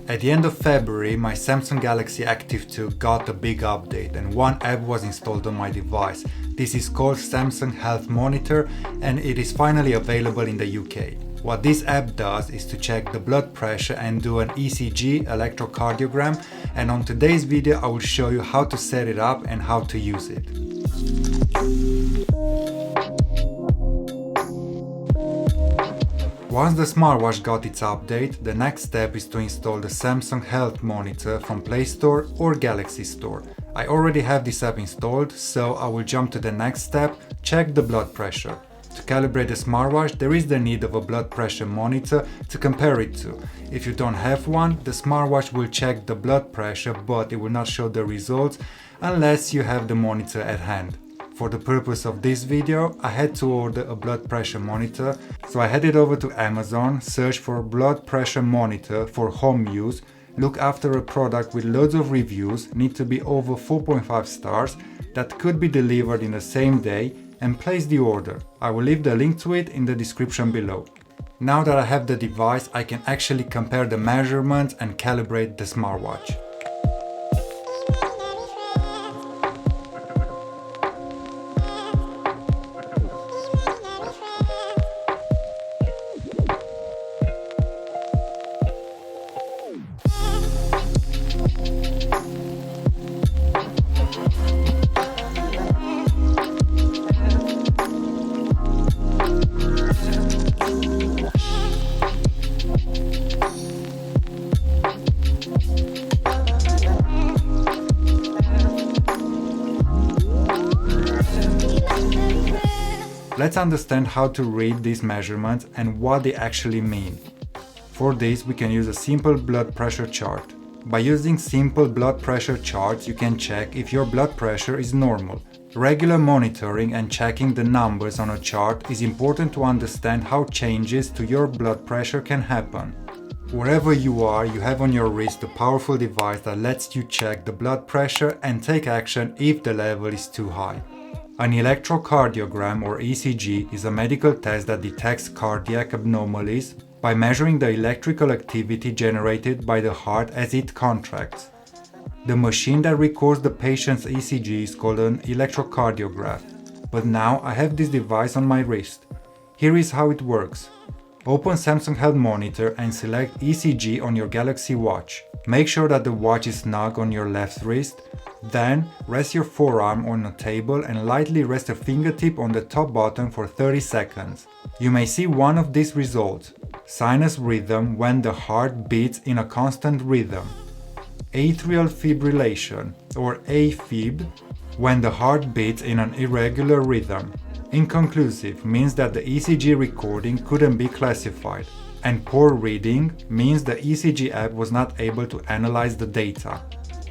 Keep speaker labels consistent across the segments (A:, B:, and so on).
A: At the end of February, my Samsung Galaxy Active 2 got a big update and one app was installed on my device. This is called Samsung Health Monitor and it is finally available in the UK. What this app does is to check the blood pressure and do an ECG, electrocardiogram, and on today's video I will show you how to set it up and how to use it. Once the smartwatch got its update, the next step is to install the Samsung Health Monitor from Play Store or Galaxy Store. I already have this app installed, so I will jump to the next step, check the blood pressure. To calibrate the smartwatch, there is the need of a blood pressure monitor to compare it to. If you don't have one, the smartwatch will check the blood pressure, but it will not show the results unless you have the monitor at hand. For the purpose of this video, I had to order a blood pressure monitor, so I headed over to Amazon, searched for blood pressure monitor for home use, look after a product with loads of reviews, need to be over 4.5 stars, that could be delivered in the same day, and place the order. I will leave the link to it in the description below. Now that I have the device, I can actually compare the measurements and calibrate the smartwatch. Let's understand how to read these measurements and what they actually mean. For this, we can use a simple blood pressure chart. By using simple blood pressure charts, you can check if your blood pressure is normal. Regular monitoring and checking the numbers on a chart is important to understand how changes to your blood pressure can happen. Wherever you are, you have on your wrist a powerful device that lets you check the blood pressure and take action if the level is too high. An electrocardiogram or ECG is a medical test that detects cardiac abnormalities by measuring the electrical activity generated by the heart as it contracts. The machine that records the patient's ECG is called an electrocardiograph, but now I have this device on my wrist. Here is how it works. Open Samsung Health Monitor and select ECG on your Galaxy Watch. Make sure that the watch is snug on your left wrist. Then, rest your forearm on a table and lightly rest a fingertip on the top button for 30 seconds. You may see one of these results: sinus rhythm when the heart beats in a constant rhythm, atrial fibrillation or AFib when the heart beats in an irregular rhythm. Inconclusive means that the ECG recording couldn't be classified, and poor reading means the ECG app was not able to analyze the data.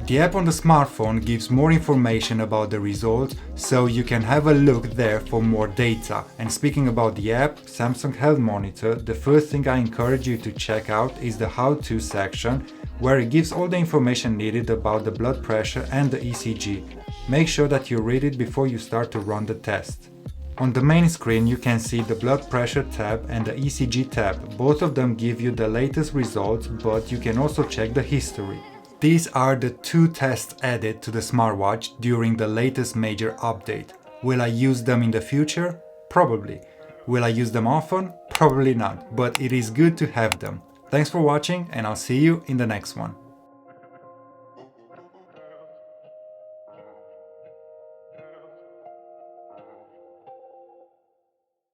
A: The app on the smartphone gives more information about the results, so you can have a look there for more data. And speaking about the app, Samsung Health Monitor, the first thing I encourage you to check out is the how-to section, where it gives all the information needed about the blood pressure and the ECG. Make sure that you read it before you start to run the test. On the main screen you can see the blood pressure tab and the ECG tab. Both of them give you the latest results, but you can also check the history. These are the two tests added to the smartwatch during the latest major update. Will I use them in the future? Probably. Will I use them often? Probably not, but it is good to have them. Thanks for watching and I'll see you in the next one.